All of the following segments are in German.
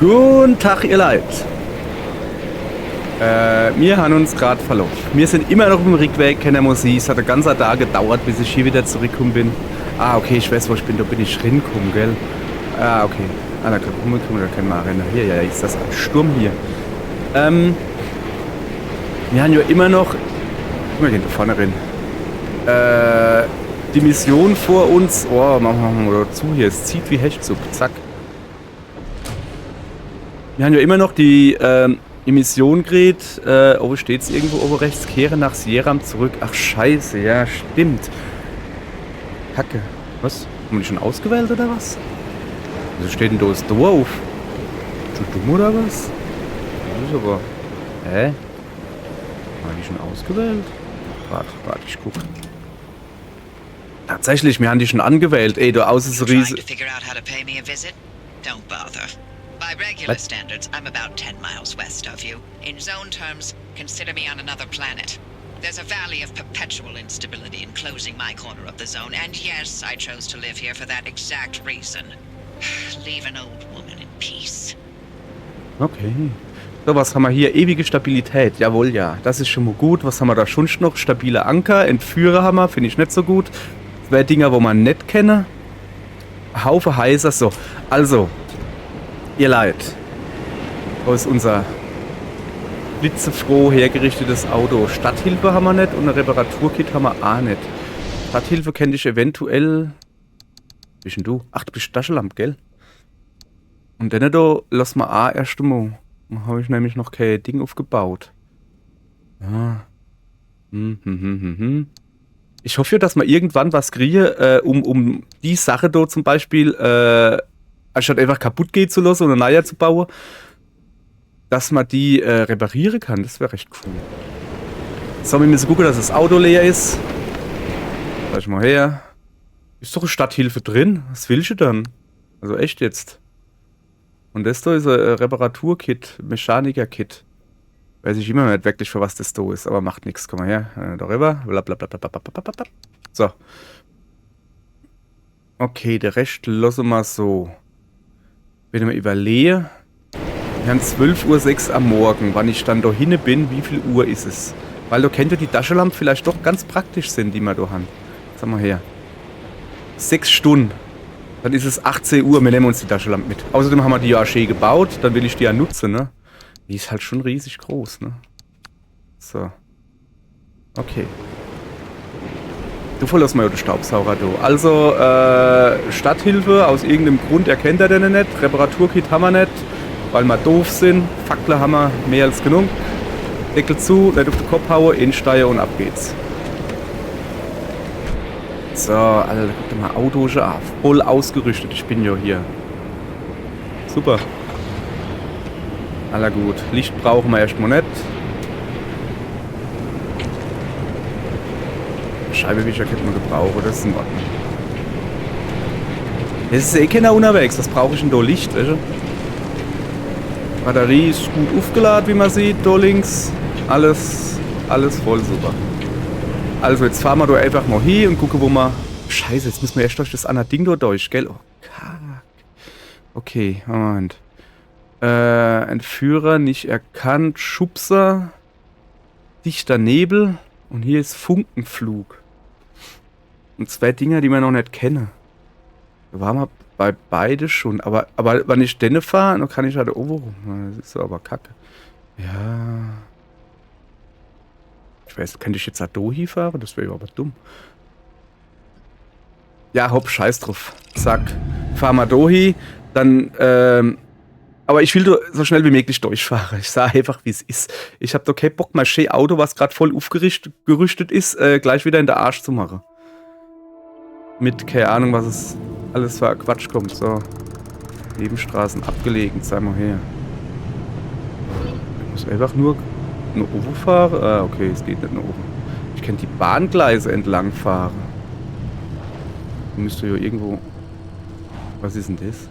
Guten Tag, ihr Leid. Wir haben uns gerade verloren. Wir sind immer noch auf dem Rückweg, kennen wir sie. Es hat einen ganzen Tag gedauert, bis ich hier wieder zurückgekommen bin. Ah, okay, ich weiß, wo ich bin. Da bin ich ringekommen, gell? Ah, okay. Ah, da können wir rennen. Hier, ja, ist das ein Sturm hier. Wir haben ja immer noch... Wir gehen da vorne rein. Die Mission vor uns... Oh, machen wir mal zu hier. Es zieht wie Hechtzug. Zack. Wir haben ja immer noch die Mission gerät. Oh, steht es irgendwo oben rechts? Kehre nach Sieram zurück. Ach, scheiße. Ja, stimmt. Kacke. Was? Haben wir die schon ausgewählt oder was? Wieso steht denn da das Dorf? Schon dumm oder was? Das ist aber... Hä? Haben wir die schon ausgewählt? Warte, ich guck. Tatsächlich, wir haben die schon angewählt. Ey, du aus ist Riese... By regular standards, I'm about 10 miles west of you. In zone terms, consider me on another planet. There's a valley of perpetual instability enclosing my corner of the zone, and yes, I chose to live here for that exact reason. Leave an old woman in peace. Okay. So, was haben wir hier? Ewige Stabilität. Jawohl, ja. Das ist schon mal gut. Was haben wir da schon noch? Stabile Anker. Entführer haben wir. Finde ich nicht so gut. Das wäre Dinger, wo man nicht kenne. Haufe heißer. So. Also. Ihr Leid. Wo ist unser blitzefroh hergerichtetes Auto? Stadthilfe haben wir nicht und ein Reparaturkit haben wir auch nicht. Stadthilfe kenne ich eventuell... Wie bist denn du? Ach, du bist Taschenlampe, gell? Und dann da lass mal auch erst einmal. Da habe ich nämlich noch kein Ding aufgebaut. Ja. Ich hoffe ja, dass wir irgendwann was kriege, um die Sache da zum Beispiel, anstatt einfach kaputt gehen zu lassen und eine neue zu bauen, dass man die reparieren kann. Das wäre recht cool. So, wir müssen gucken, dass das Auto leer ist. Sag ich mal her. Ist doch eine Stadthilfe drin. Was willst du dann? Also echt jetzt. Und das da ist ein Reparaturkit, Mechaniker-Kit. Weiß ich immer nicht wirklich, für was das da ist, aber macht nichts. Komm mal her, darüber. So. Okay, der Rest lassen wir so. Wenn ich mir überlege, wir haben 12:06 Uhr am Morgen. Wann ich dann da hinne bin, wie viel Uhr ist es? Weil da kennt ihr die Taschenlampe vielleicht doch ganz praktisch sind, die wir da haben. Sag mal her. 6 Stunden. Dann ist es 18 Uhr, wir nehmen uns die Taschenlampe mit. Außerdem haben wir die ja schön gebaut, dann will ich die ja nutzen, ne? Die ist halt schon riesig groß, ne? So. Okay. Du verlässt mal den Staubsauger, du. Also, Stadthilfe, aus irgendeinem Grund erkennt er den nicht. Reparaturkit haben wir nicht, weil wir doof sind. Fackler haben wir mehr als genug. Deckel zu, nicht auf den Kopf hauen, Innensteuer und ab geht's. So, Alter, guck dir mal, Auto schon auf. Voll ausgerüstet, ich bin ja hier. Super. Aller gut. Licht brauchen wir erstmal nicht. Scheibewischer könnte man gebrauchen, das ist in Ordnung. Es ist eh keiner unterwegs, was brauche ich denn da? Licht, weißt du? Batterie ist gut aufgeladen, wie man sieht, da links. Alles voll super. Also jetzt fahren wir da einfach mal hin und gucken, wo wir... Scheiße, jetzt müssen wir erst durch das andere Ding da durch, gell? Oh, kack. Okay, Moment. Entführer nicht erkannt, Schubser, dichter Nebel und hier ist Funkenflug. Und 2 Dinger, die wir noch nicht kennen. Da waren wir bei beide schon. Aber wenn ich denne fahre, dann kann ich halt oben rum. Das ist aber kacke. Ja. Ich weiß, könnte ich jetzt Adohi fahren? Das wäre aber dumm. Ja, hopp, scheiß drauf. Zack. Fahren wir Dohi. Dann, aber ich will so schnell wie möglich durchfahren. Ich sage einfach, wie es ist. Ich habe doch keinen Bock, mein schönes Auto, was gerade voll gerüstet ist, gleich wieder in den Arsch zu machen. Mit, keine Ahnung, was es alles für Quatsch kommt. So. Nebenstraßen abgelegen, zeig mal her. Ich muss einfach nur nach oben fahren. Ah, okay, es geht nicht nach oben. Ich kann die Bahngleise entlang fahren. Müsste ja irgendwo... Was ist denn das?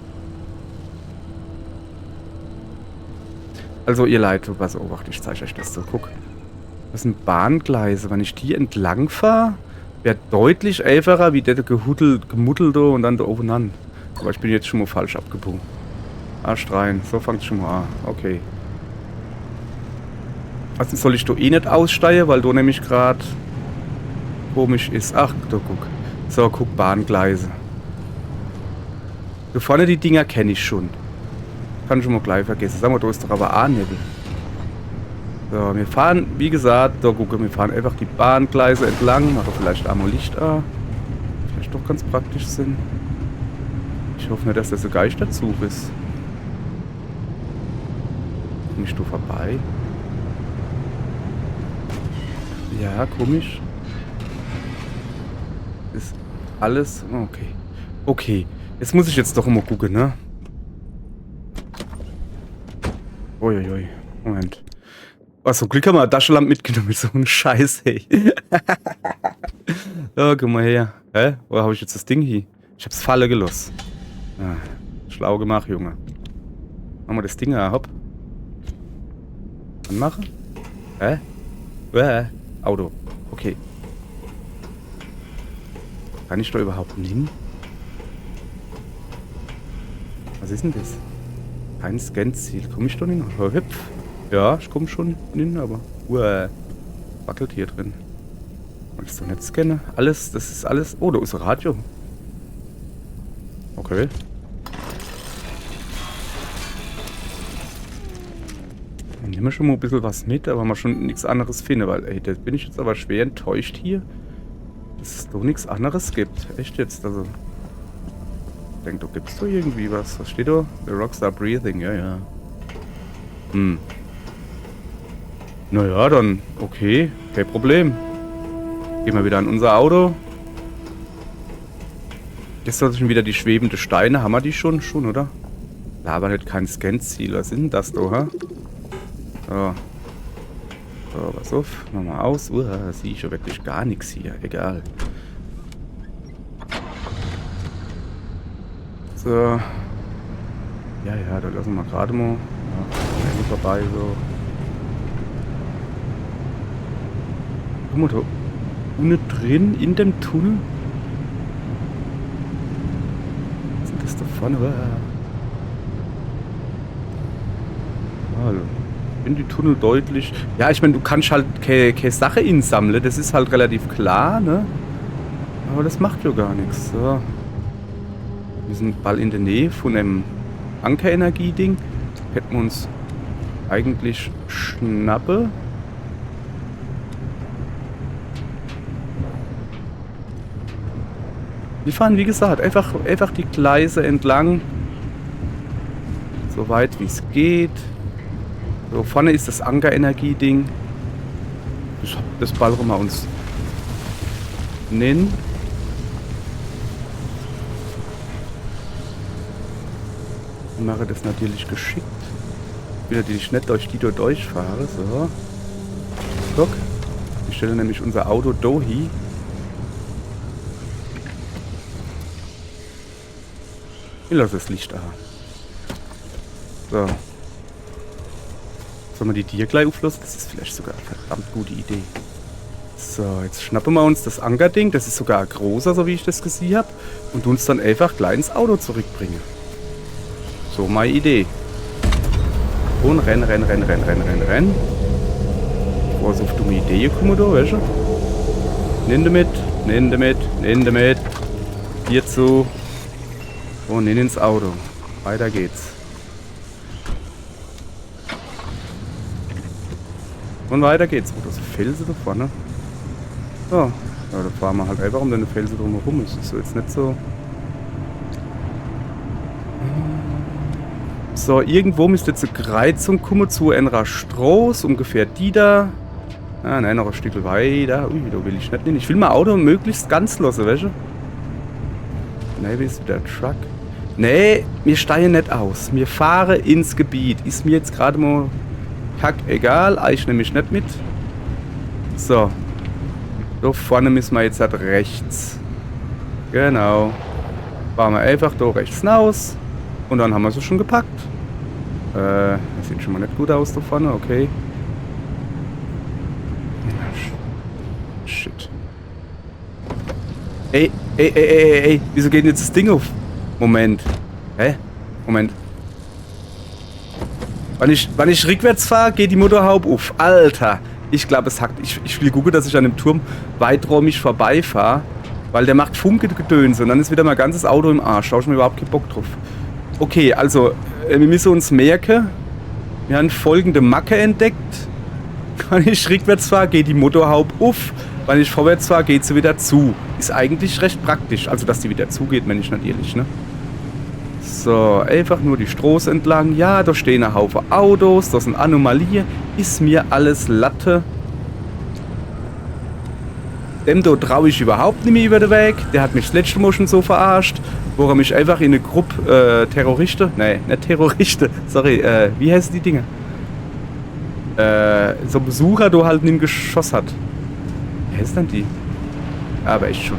Also ihr Leute, pass auf, ich zeige euch das so. Guck. Das sind Bahngleise. Wenn ich die entlang fahre, wäre deutlich einfacher, wie der gemuddelt da und dann da oben an. Aber ich bin jetzt schon mal falsch abgebogen. Arsch rein. So fängt schon mal an. Okay. Also soll ich da eh nicht aussteigen, weil da nämlich gerade komisch ist. Ach, da guck. So, guck, Bahngleise. Da vorne die Dinger kenne ich schon. Kann ich schon mal gleich vergessen. Sag mal, da ist doch aber A-Nebel. So, wir fahren, wie gesagt, da gucken, wir fahren einfach die Bahngleise entlang. Machen vielleicht einmal Licht an. Vielleicht doch ganz praktisch Sinn. Ich hoffe nicht, dass das ein Geisterzug ist. Komm ich da vorbei? Ja, komisch. Ist alles... Okay. Okay. Jetzt muss ich jetzt doch immer gucken, ne? Uiuiui. Moment. Oh, zum Glück haben wir eine Taschenlampe mitgenommen mit so einem Scheiß, ey. Oh, guck mal her. Hä? Wo habe ich jetzt das Ding hier? Ich hab's Falle gelassen. Ah, schlau gemacht, Junge. Machen wir das Ding an, hopp. Anmachen? Hä? Auto. Okay. Kann ich da überhaupt hin? Was ist denn das? Kein Scan-Ziel. Komme ich da hin? Hüpf. Ja, ich komme schon hin, aber... wackelt hier drin. Wolltest du nicht scannen? Alles, das ist alles... Oh, da ist ein Radio. Okay. Dann nehmen wir schon mal ein bisschen was mit, aber mal schon nichts anderes finden, weil, ey, da bin ich jetzt aber schwer enttäuscht hier, dass es doch nichts anderes gibt. Echt jetzt, also... Ich denke, da gibt's doch irgendwie was. Was steht da? The rocks are breathing, ja. Naja, dann, okay, kein Problem. Gehen wir wieder an unser Auto. Jetzt soll schon wieder die schwebende Steine. Haben wir die schon, oder? Da aber nicht kein Scan-Ziel. Was sind das da, hä? So. So, pass auf. Mach mal aus. Da sehe ich ja wirklich gar nichts hier. Egal. So. Ja, da lassen wir gerade mal. Ja, vorbei, so. Guck mal, da unten drin, in dem Tunnel. Was ist das da vorne? Also, in die Tunnel deutlich. Ja, ich meine, du kannst halt keine Sache insammeln. Das ist halt relativ klar, ne? Aber das macht ja gar nichts. So. Wir sind bald in der Nähe von einem Ankerenergie-Ding. Hätten wir uns eigentlich schnappe. Wir fahren, wie gesagt, einfach die Gleise entlang. So weit wie es geht. So, vorne ist das Ankerenergie-Ding. Das ballern wir uns nennen. Ich mache das natürlich geschickt. Ich will natürlich nicht durch die durchfahren. So. Guck. Ich stelle nämlich unser Auto dahin. Ich lasse das Licht an. So. Sollen wir die Tier gleich auflassen? Das ist vielleicht sogar eine verdammt gute Idee. So, jetzt schnappen wir uns das Ankerding. Das ist sogar ein großer, so wie ich das gesehen habe. Und uns dann einfach gleich ins Auto zurückbringen. So, meine Idee. Und renn. Boah, so auf dumme Idee kommen da, weißt du? Nimm damit. Hier zu. Und nimm ins Auto. Weiter geht's. Und weiter geht's. Oh, das ist Felsen da vorne. So. Ja, da fahren wir halt einfach um den Felsen drumherum. Das ist so jetzt nicht so... So, irgendwo müsste jetzt eine Kreuzung kommen zu einer Straße, ungefähr die da. Ah, nein, noch ein Stück weiter. Ui, da will ich nicht hin. Ich will mein Auto möglichst ganz lassen, weißt du? Nein, wie ist der Truck? Nee, wir steigen nicht aus. Wir fahren ins Gebiet. Ist mir jetzt gerade mal kack egal. Ich nehme mich nicht mit. So. Da vorne müssen wir jetzt halt rechts. Genau. Fahren wir einfach da rechts raus. Und dann haben wir sie schon gepackt. Das sieht schon mal nicht gut aus da vorne, okay. Shit. Ey, wieso geht denn jetzt das Ding auf? Moment. Hä? Moment. Wann ich rückwärts fahre, geht die Motorhaube auf. Alter, ich glaube, es hackt. Ich will gucken, dass ich an dem Turm weiträumig vorbeifahre, weil der macht Funkegedönse und dann ist wieder mein ganzes Auto im Arsch. Da habe ich mir überhaupt keinen Bock drauf. Okay, also, wir müssen uns merken, wir haben folgende Macke entdeckt. Wenn ich rückwärts fahre, geht die Motorhaube auf. Wenn ich vorwärts fahre, geht sie wieder zu. Ist eigentlich recht praktisch. Also, dass die wieder zugeht, wenn ich natürlich, ne? So, einfach nur die Straße entlang. Ja, da stehen ein Haufen Autos, das sind Anomalien. Ist mir alles Latte. Dem da traue ich überhaupt nicht mehr über den Weg. Der hat mich das letzte Mal schon so verarscht, wo er mich einfach in eine Gruppe Terroristen, nein, nicht Terroristen, sorry, wie heißen die Dinge? So Besucher da halt nicht geschossen hat. Wie heißt denn die? Aber echt schon.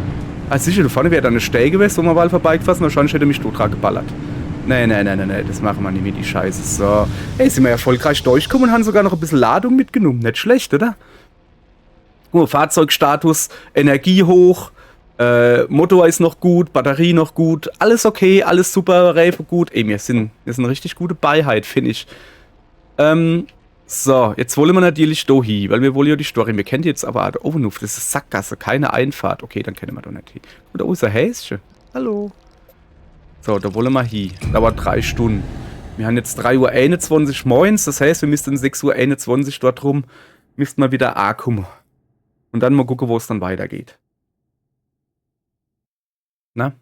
Ah, sicher, da vorne wäre da eine Stelle gewesen, wo man mal vorbeigefahren und wahrscheinlich hätte er mich tot dran geballert. Nee, das machen wir nicht mit, die Scheiße. So. Hey, sind wir erfolgreich durchgekommen und haben sogar noch ein bisschen Ladung mitgenommen. Nicht schlecht, oder? Guck mal, Fahrzeugstatus, Energie hoch, Motor ist noch gut, Batterie noch gut, alles okay, alles super, Reifen gut. Ey, wir sind eine richtig gute Beiheit, finde ich. So, jetzt wollen wir natürlich da hin, weil wir wollen ja die Story. Wir kennen jetzt aber auch Ovenhof, das ist Sackgasse, keine Einfahrt. Okay, dann kennen wir doch nicht hin. Und da ist ein Häschen. Hallo. So, da wollen wir hin. Dauert 3 Stunden. Wir haben jetzt 3:21 Uhr morgens, das heißt, wir müssten 6:21 Uhr dort rum, müssten wir wieder ankommen. Und dann mal gucken, wo es dann weitergeht. Na?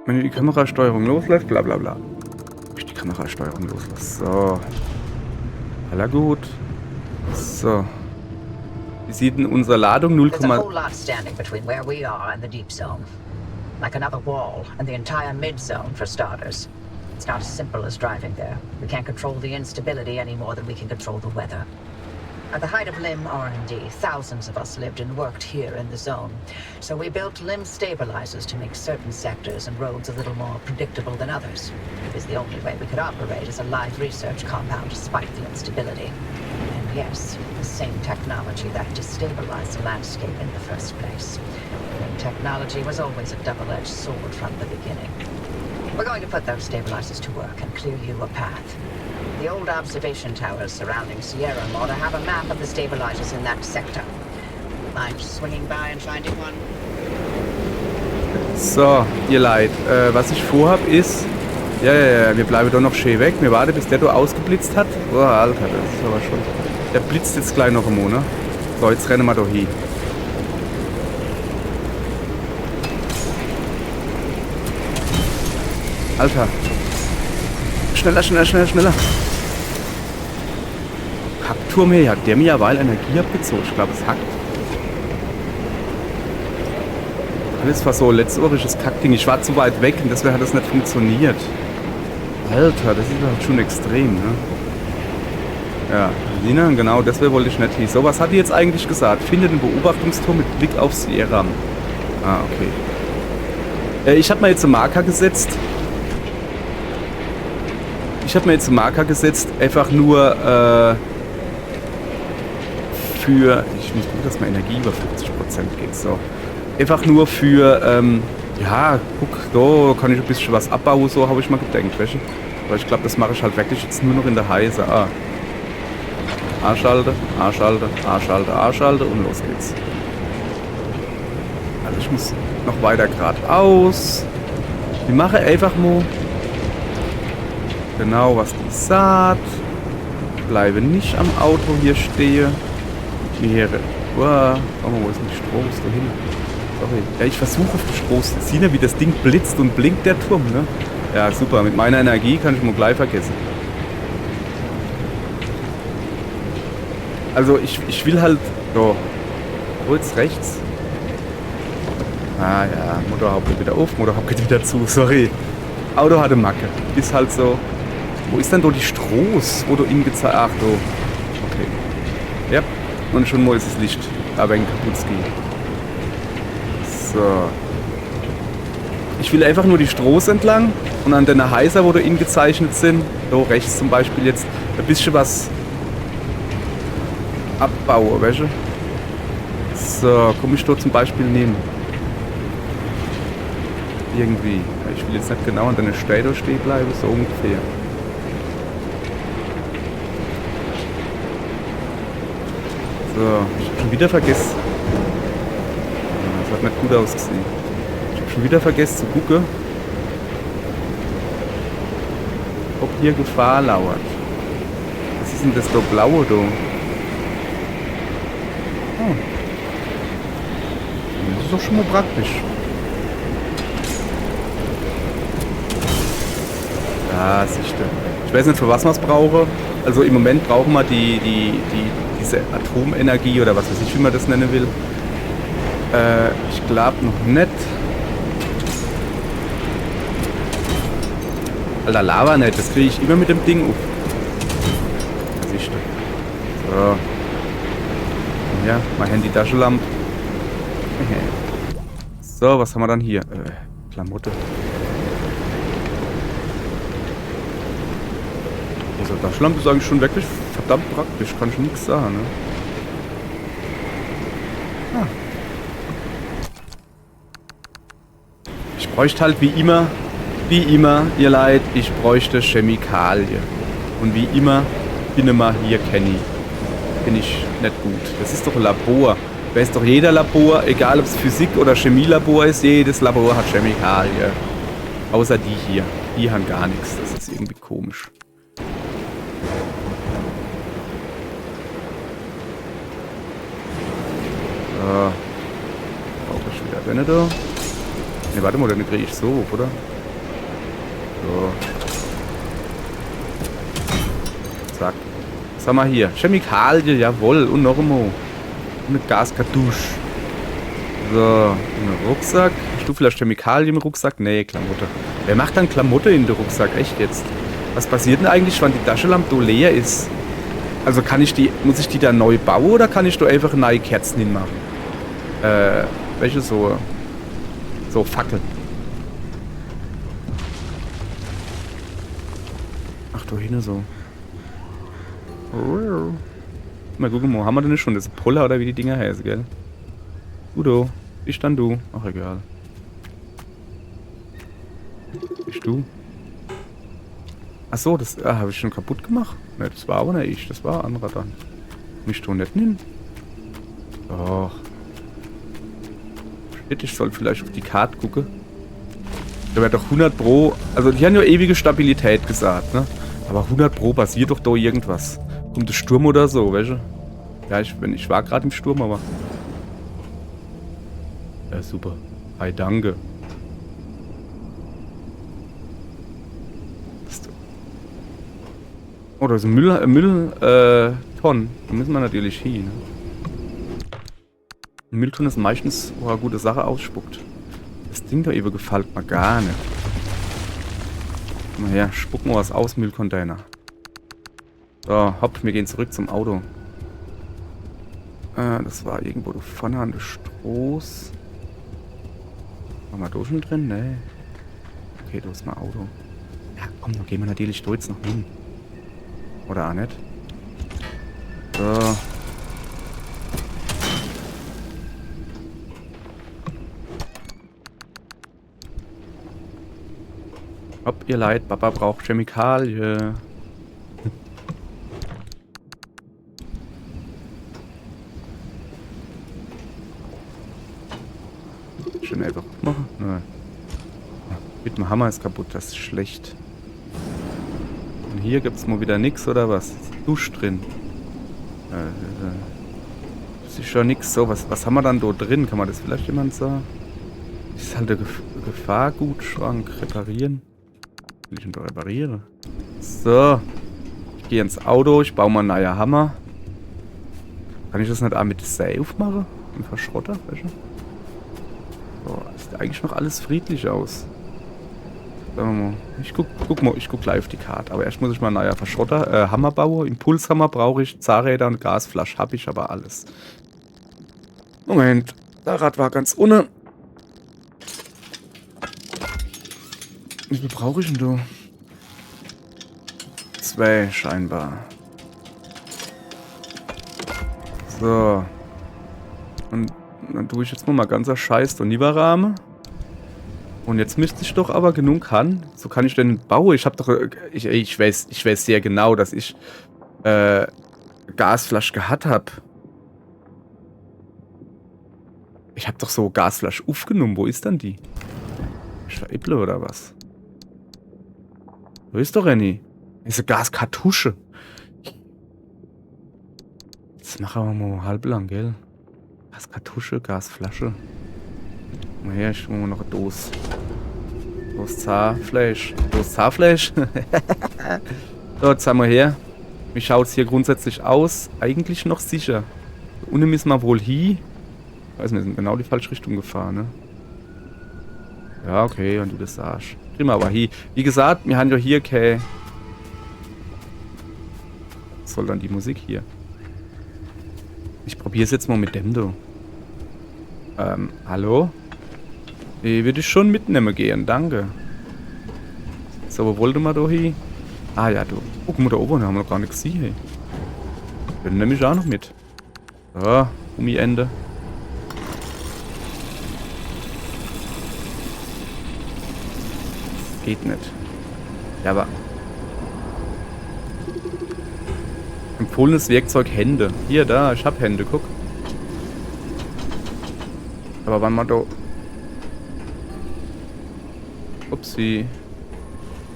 Wenn die Kamerasteuerung loslässt, bla bla bla. Die Kamerasteuerung loslässt. So. Aller gut. So. Wie sieht denn unsere Ladung? 0, There's a whole lot standing between where we are and the deep zone. Like another wall and the entire mid-zone for starters. It's not as simple as driving there. We can't control the instability any more than we can control the weather. At the height of LIM R&D, thousands of us lived and worked here in the zone. So we built LIM stabilizers to make certain sectors and roads a little more predictable than others. It was the only way we could operate as a live research compound despite the instability. And yes, the same technology that destabilized the landscape in the first place. LIM technology was always a double-edged sword from the beginning. We're going to put those stabilizers to work and clear you a path. The old observation towers surrounding Sierra ought to have a map of the stabilizers in that sector. Mind swinging by and finding one? So, ihr Leid. Was ich vorhab ist... Ja, wir bleiben doch noch schön weg. Wir warten, bis der da ausgeblitzt hat. Oh, Alter, das ist aber schon... Der blitzt jetzt gleich noch einmal, ne? So, jetzt rennen wir da hin. Alter. Schneller. Kackturm hier, hat der mir ja weil Energie abgezogen. Ich glaube, es hackt. Alles war so letztohrisches Kackding. Ich war zu weit weg und deswegen hat das nicht funktioniert. Alter, das ist halt schon extrem, ne? Ja, Lina, genau, deswegen wollte ich nicht hin. So, was hat die jetzt eigentlich gesagt? Finde den Beobachtungsturm mit Blick auf Sierra. Ah, okay. Ich habe mir jetzt einen Marker gesetzt. Einfach nur für... Ich muss gucken, dass meine Energie über 50% geht. So. Einfach nur für... ja, guck, da kann ich ein bisschen was abbauen, so habe ich mal gedacht, weißt du? Aber ich glaube, das mache ich halt wirklich jetzt nur noch in der Heise. A-Schalte und los geht's. Also ich muss noch weiter geradeaus. Ich mache einfach mal genau, was die sagt. Bleibe nicht am Auto hier stehen. Hier. Wo ist denn die Stroß dahin? Sorry. Ja, ich versuche auf die Stroß zu ziehen, wie das Ding blitzt und blinkt, der Turm, ne? Ja, super. Mit meiner Energie kann ich mal gleich vergessen. Also ich will halt... So. Wo jetzt rechts? Ah ja, Motorhaube geht wieder auf, Motorhaube geht wieder zu, sorry. Auto hatte Macke. Ist halt so. Wo ist denn da die Stroß? Wo du ihm gezeigt... Ach, du. Okay. Ja. Und schon mal ist das Licht. Aber ein Kaputski. So. Ich will einfach nur die Stroß entlang und an den Heiser, wo du ihn gezeichnet sind, da rechts zum Beispiel jetzt ein bisschen was abbauen, weißt du? So, komm ich da zum Beispiel nehmen. Irgendwie. Ich will jetzt nicht genau an deiner Stelle stehen bleiben, so ungefähr. So, ich hab schon wieder vergessen. Das hat nicht gut ausgesehen. Ich hab schon wieder vergessen zu gucken, ob hier Gefahr lauert. Was ist denn das da blaue da? Oh. Das ist doch schon mal praktisch. Ja, sicher. Ich weiß nicht, für was man es brauche. Also im Moment brauchen wir diese Atomenergie oder was weiß ich, wie man das nennen will. Ich glaube noch nicht. Alter, Lava nicht, das kriege ich immer mit dem Ding auf. Sicher. So. Ja, mein Handy-Taschenlampe. So, was haben wir dann hier? Klamotte. Also Taschenlampe ist eigentlich schon wirklich verdammt praktisch, kann ich nichts sagen, ne? Ah. Ich bräuchte halt wie immer, ihr Leid, ich bräuchte Chemikalien. Und wie immer, bin immer hier Kenny. Bin ich nicht gut. Das ist doch ein Labor. Weiß doch jeder Labor, egal ob es Physik- oder Chemielabor ist, jedes Labor hat Chemikalien. Außer die hier. Die haben gar nichts. Das ist irgendwie komisch. Brauche ich wieder Wände da? Ne, warte mal, dann kriege ich so hoch, oder? So. Zack. Was haben wir hier? Chemikalien, jawohl. Und noch einmal. Und eine Gaskartusche. So. Ein Rucksack. Hast du vielleicht Chemikalien im Rucksack? Nee, Klamotte. Wer macht dann Klamotte in den Rucksack? Echt jetzt? Was passiert denn eigentlich, wenn die Taschenlampe leer ist? Also muss ich die da neu bauen oder kann ich da einfach neue Kerzen hinmachen? Welche so Fackeln. Ach, da hinten so. Mal gucken, wo haben wir denn schon? Das ist Puller oder wie die Dinger heißen, gell? Udo, ich dann du. Ach, egal. Bist du? Ach so, das habe ich schon kaputt gemacht. Ne, das war aber nicht ich, das war ein anderer dann. Mich doch nicht nehmen. Doch. Shit, ich soll vielleicht auf die Karte gucken. Da wäre doch 100 Pro. Also, die haben ja ewige Stabilität gesagt, ne? Aber 100 Pro passiert doch da irgendwas. Kommt der Sturm oder so, weißt du? Ja, ich war gerade im Sturm, aber. Ja, super. Hi, danke. Oh, da ist ein Müllton. Da müssen wir natürlich hin. Ne? Ein Müllton ist meistens, wo er eine gute Sache ausspuckt. Das Ding da eben gefällt mir gar nicht. Komm mal her, spuck mal was aus, Müllcontainer. So, hopp, wir gehen zurück zum Auto. Das war irgendwo da vorne an der Stroß. Waren wir da schon drin? Nee. Okay, da ist mein Auto. Ja, komm, dann gehen wir natürlich da jetzt noch hin. Oder auch nicht. So. Ob ihr leid, Papa braucht Chemikalien. Schön einfach machen. Nein. Mit dem Hammer ist kaputt, das ist schlecht. Und hier gibt's mal wieder nix, oder was? Dusch drin. Das ist schon nix. So, was haben wir dann da drin? Kann man das vielleicht jemand sagen? Das ist halt der Gefahrgutschrank. Reparieren. Will ich ihn da reparieren? So. Ich gehe ins Auto, ich baue mal einen neuen Hammer. Kann ich das nicht auch mit Safe machen? Im Verschrotter? Weißt du? So, sieht eigentlich noch alles friedlich aus. Sagen wir mal. Ich guck live die Karte. Aber erst muss ich mal einen neuen Verschrotter, Hammer bauen. Impulshammer brauche ich, Zahnräder und Gasflasch habe ich aber alles. Moment, das Rad war ganz ohne. Wie viel brauche ich denn da? 2 scheinbar. So. Und dann tue ich jetzt mal ganzer Scheiß der Nieberrahmen. Und jetzt müsste ich doch aber genug haben. So kann ich denn bauen. Ich habe doch... Ich weiß sehr genau, dass ich Gasflasche gehabt habe. Ich habe doch so Gasflasche aufgenommen. Wo ist dann die? Ich veräpple oder was? Wo ist doch Renny? Diese Gaskartusche. Jetzt machen wir mal halblang, gell? Gaskartusche, Gasflasche. Mal her, ich mache noch eine Dose. Dose Zahnfleisch. Dose Zahnfleisch? So, jetzt haben wir her. Wie schaut es hier grundsätzlich aus? Eigentlich noch sicher. Da unten müssen wir wohl hin. Ich weiß nicht, wir sind genau die falsche Richtung gefahren, ne? Ja, okay, wenn du das sagst. Kriegen wir aber hier. Wie gesagt, wir haben ja hier keine... Was soll dann die Musik hier? Ich probiere es jetzt mal mit dem, du. Hallo? Ich würde schon mitnehmen gehen, danke. So, wo wollte man da hin? Ah ja, du. Oh, guck mal da oben, haben wir noch gar nicht gesehen, hey. Den nehme ich auch noch mit. So, Gummiende. Geht nicht. Ja, aber... Empfohlenes Werkzeug Hände. Hier, da, ich hab Hände, guck. Aber wann man da... Upsi.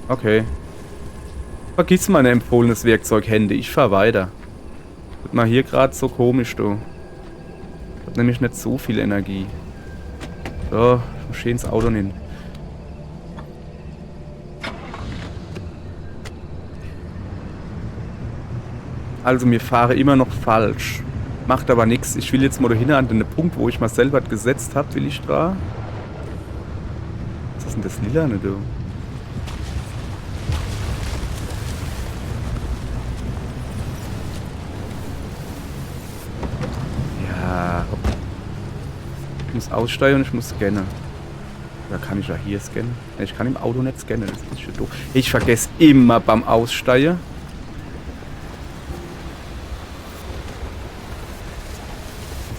Okay. Vergiss meine empfohlenes Werkzeug Hände. Ich fahr weiter. Wird mal hier gerade so komisch, du. Ich hab nämlich nicht so viel Energie. So, ich muss schön ins Auto nehmen. Also, wir fahren immer noch falsch. Macht aber nichts. Ich will jetzt mal dahin an den Punkt, wo ich mal selber gesetzt habe, will ich da. Was ist denn das Lilane, du? Ja. Ich muss aussteigen und ich muss scannen. Oder kann ich ja hier scannen? Ich kann im Auto nicht scannen, das ist schon doof. Ich vergesse immer beim Aussteigen.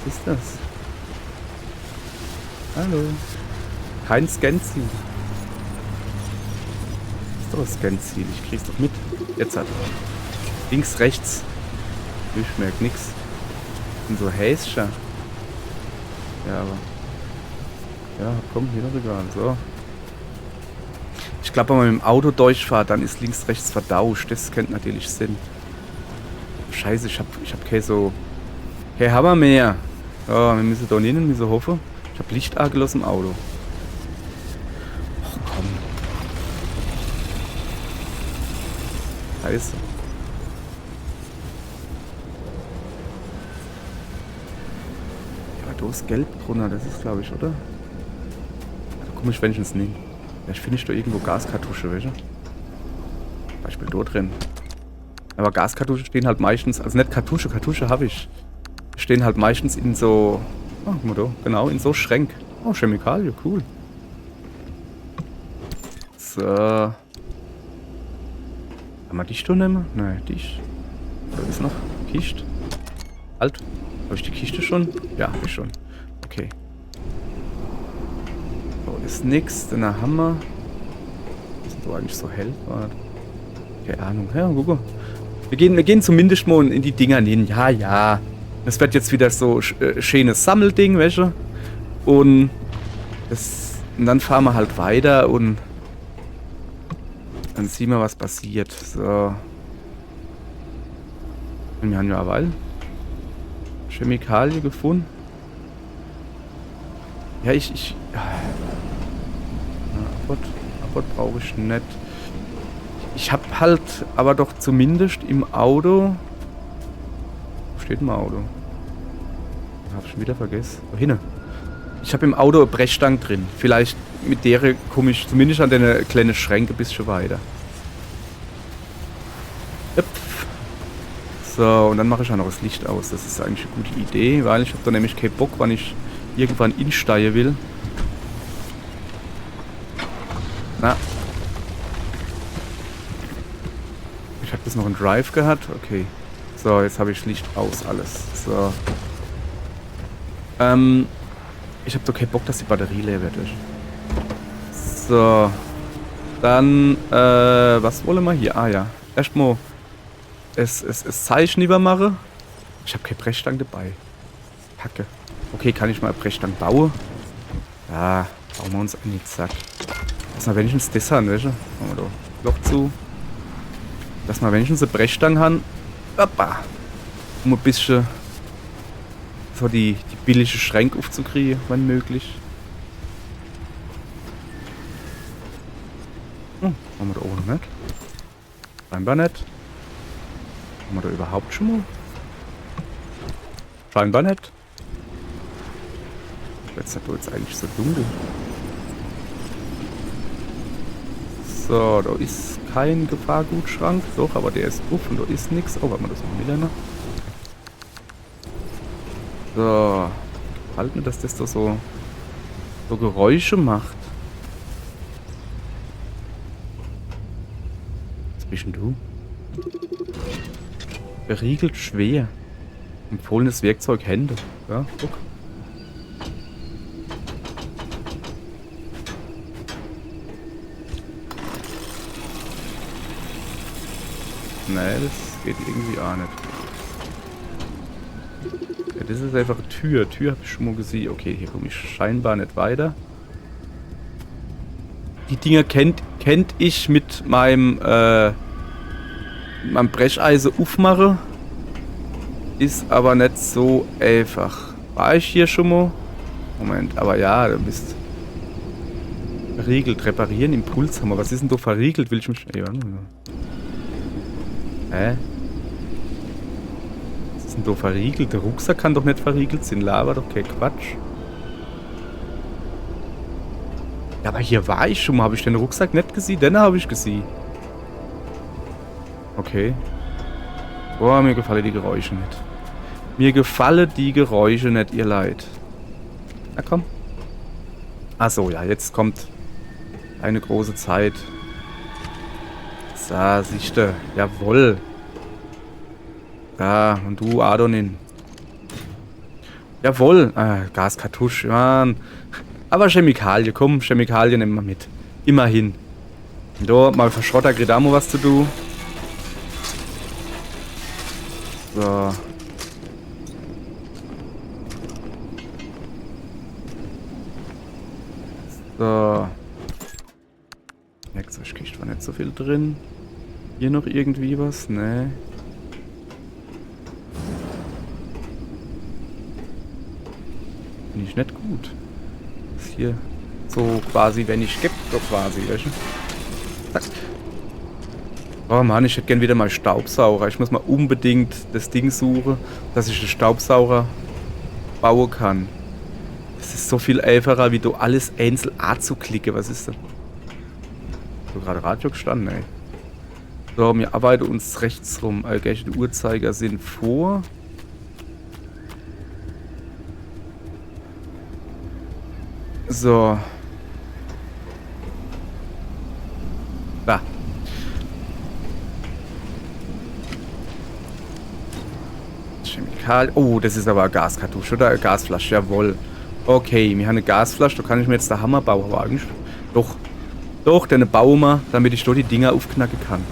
Was ist das? Hallo. Kein Scan-Ziel. Ist doch ein Scan-Ziel. Ich krieg's doch mit. Jetzt hat er. Links, rechts. Ich merke nichts. Bin so Häscher. Ja, aber. Ja, komm, hier noch egal. So. Ich glaube, wenn man mit dem Auto durchfahrt, dann ist links, rechts verdauscht. Das könnte natürlich Sinn. Scheiße, ich hab kein so. Hey, haben wir mehr. Ja, wir müssen da nicht, wir müssen hoffen. Ich hab Licht angelassen im Auto. Ach komm. Scheiße. Ja, da ist gelb drunter, das ist glaube ich, oder? Da komm ich wenigstens nicht. Vielleicht finde ich da irgendwo Gaskartusche, welche? Beispiel da drin. Aber Gaskartusche stehen halt meistens, also nicht Kartusche, Kartusche habe ich. Stehen halt meistens in so, oh, guck mal da, genau, in so Schränk. Oh, Chemikalie, cool. So. Kann man die Stunde nehmen? Nein, die. Da ist noch Kiste. Halt. Habe ich die Kiste schon? Ja, habe ich schon. Okay. So, ist nix. Dann haben wir. Ist da eigentlich so hell? Keine Ahnung. Ja, guck mal. Wir gehen zumindest mal in die Dinger hin. Ja, ja. Das wird jetzt wieder so schönes Sammelding, weißt du? Und dann fahren wir halt weiter und dann sehen wir, was passiert. So. Und wir haben ja weil Chemikalie gefunden. Ja, Abort brauche ich nicht. Ich habe halt aber doch zumindest im Auto. Wo steht mein Auto? Habe ich schon wieder vergessen. Wohin? Ich habe im Auto eine Brechstange drin. Vielleicht mit der komme ich zumindest an deine kleine Schränke ein bisschen weiter. Yep. So, und dann mache ich auch noch das Licht aus. Das ist eigentlich eine gute Idee, weil ich habe da nämlich keinen Bock, wann ich irgendwann insteigen will. Na. Ich habe das noch in Drive gehabt. Okay. So, jetzt habe ich Licht aus, alles. So. Ich habe doch keinen Bock, dass die Batterie leer wird. So. Dann, was wollen wir hier? Ah ja. Erstmal es Zeichen lieber machen. Ich habe keine Brechstange dabei. Kacke. Okay, kann ich mal eine Brechstange bauen? Ja, bauen wir uns an die Zack. Lass mal wenigstens das haben, weißt du? Machen wir da Loch zu. Lass mal wenigstens eine Brechstange haben. Hoppa. Um ein bisschen so die billige Schränke aufzukriegen, wenn möglich. Machen wir da oben nicht. Scheinbar nicht. Haben wir da überhaupt schon mal? Scheinbar nicht. Jetzt ist es eigentlich so dunkel. So, da ist kein Gefahrgutschrank. Doch, aber der ist drauf und da ist nichts. Oh, warte mal, das ist ein Millerner. So. Halt mir, dass das da so Geräusche macht. Was bist denn du? Beriegelt schwer. Empfohlenes Werkzeug Hände. Ja, guck. Nee, das geht irgendwie auch nicht. Ja, das ist einfach eine Tür. Tür habe ich schon mal gesehen. Okay, hier komme ich scheinbar nicht weiter. Die Dinger kennt ich mit meinem Brecheisen aufmachen. Ist aber nicht so einfach. War ich hier schon mal? Moment, aber ja, du bist verriegelt. Reparieren, Impulshammer. Was ist denn da verriegelt? Will ich mich... Ja, hä? Was ist denn da verriegelt? Der Rucksack kann doch nicht verriegelt sein. Laber doch kein Quatsch. Ja, aber hier war ich schon mal. Habe ich den Rucksack nicht gesehen? Den habe ich gesehen. Okay. Boah, mir gefallen die Geräusche nicht. Mir gefallen die Geräusche nicht, ihr Leid. Na komm. Achso, ja, jetzt kommt eine große Zeit. So, siehste. Jawohl. Da, und du, Adonin. Jawohl. Gaskartusch, Mann. Aber Chemikalie, komm, Chemikalien nehmen wir mit. Immerhin. Da, mal für Schrotter Gredamo was zu tun. So. So. Werkzeugkiste war nicht so viel drin. Hier noch irgendwie was? Nee. Finde ich nicht gut. Ist hier so quasi, wenn ich gibt, so quasi, weißt du? Zack. Oh Mann, ich hätte gern wieder mal Staubsauger. Ich muss mal unbedingt das Ding suchen, dass ich einen Staubsauger bauen kann. Das ist so viel einfacher, wie du alles einzeln anzuklicken. Was ist denn? So gerade Radio gestanden, ey. So, wir arbeiten uns rechts rum. Die Uhrzeiger sind vor. So. Da. Chemikal. Oh, das ist aber eine Gaskartusche oder eine Gasflasche. Jawohl. Okay, wir haben eine Gasflasche. Da kann ich mir jetzt den Hammer bauen. Aber eigentlich. Doch, den bauen wir, damit ich dort die Dinger aufknacken kann.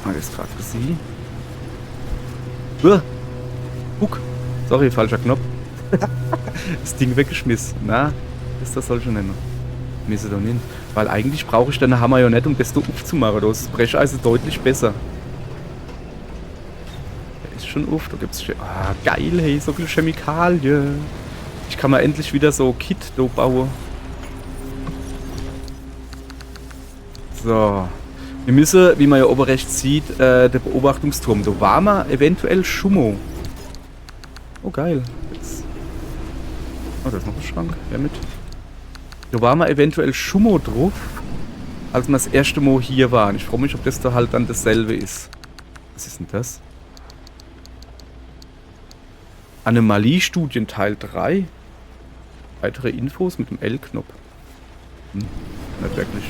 Ah, das ist gerade für Sie. Guck. Sorry, falscher Knopf. Das Ding weggeschmissen. Na, ist das soll schon nennen. Misse doch hin. Weil eigentlich brauche ich den Hammer ja nicht, um das so aufzumachen. Da ist das Brecheisen deutlich besser. Der ist schon auf. Da gibt's geil, hey, so viel Chemikalien. Ich kann mal endlich wieder so Kit da bauen. So. Wir müssen, wie man ja oben rechts sieht, der Beobachtungsturm. Da war man eventuell Schummo. Oh, geil. Jetzt. Oh, da ist noch ein Schrank. Ja, mit. Da war man eventuell Schummo drauf, als wir das erste Mal hier waren. Ich freue mich, ob das da halt dann dasselbe ist. Was ist denn das? Anomalie-Studien Teil 3. Weitere Infos mit dem L-Knopf. Nicht wirklich.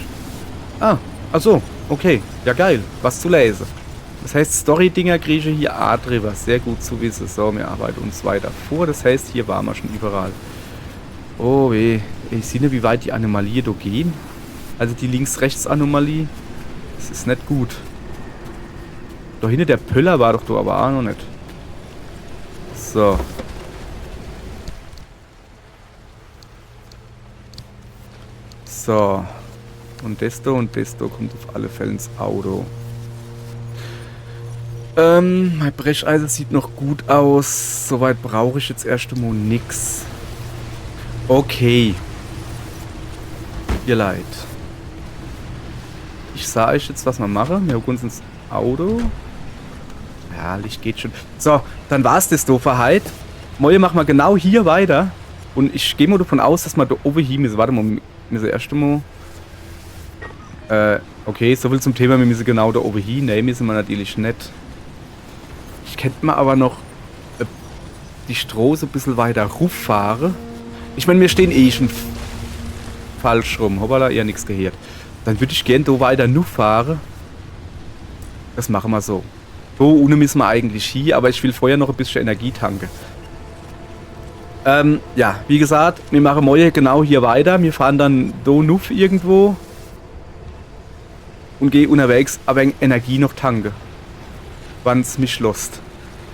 Ah, ach so, okay. Ja geil. Was zu lesen. Das heißt, Story-Dinger kriege ich hier A drüber. Sehr gut zu wissen. So, wir arbeiten uns weiter vor. Das heißt, hier waren wir schon überall. Oh weh. Ich sehe nicht, wie weit die Anomalie da gehen. Also die Links-Rechts-Anomalie. Das ist nicht gut. Da hinten der Pöller war doch da aber auch noch nicht. So. So. Und das da kommt auf alle Fälle ins Auto. Mein Brecheisen sieht noch gut aus. Soweit brauche ich jetzt erst einmal nix. Okay. Ihr Leid. Ich sage euch jetzt, was wir machen. Wir hocken uns ins Auto. Ja, Licht geht schon. So, dann war es das Dooferheit. Morgen machen wir genau hier weiter. Und ich gehe mal davon aus, dass wir da oben hin müssen. Warte mal, wir müssen erst einmal... okay, soviel zum Thema, wir müssen genau da oben hin. Nein, müssen wir natürlich nicht. Ich könnte mal aber noch die Straße ein bisschen weiter rauffahren. Ich meine, wir stehen eh schon falsch rum. Hoppala, ihr nichts gehört. Dann würde ich gerne da weiter nur fahren. Das machen wir so. Da unten müssen wir eigentlich hier, aber ich will vorher noch ein bisschen Energie tanken. Ja, wie gesagt, wir machen morgen genau hier weiter. Wir fahren dann da nuff irgendwo. Und gehe unterwegs aber Energie noch tanken. Wann's mich lost.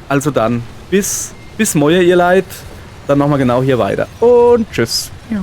Also dann, bis morgen, ihr Leid. Dann machen wir genau hier weiter. Und tschüss. Ja.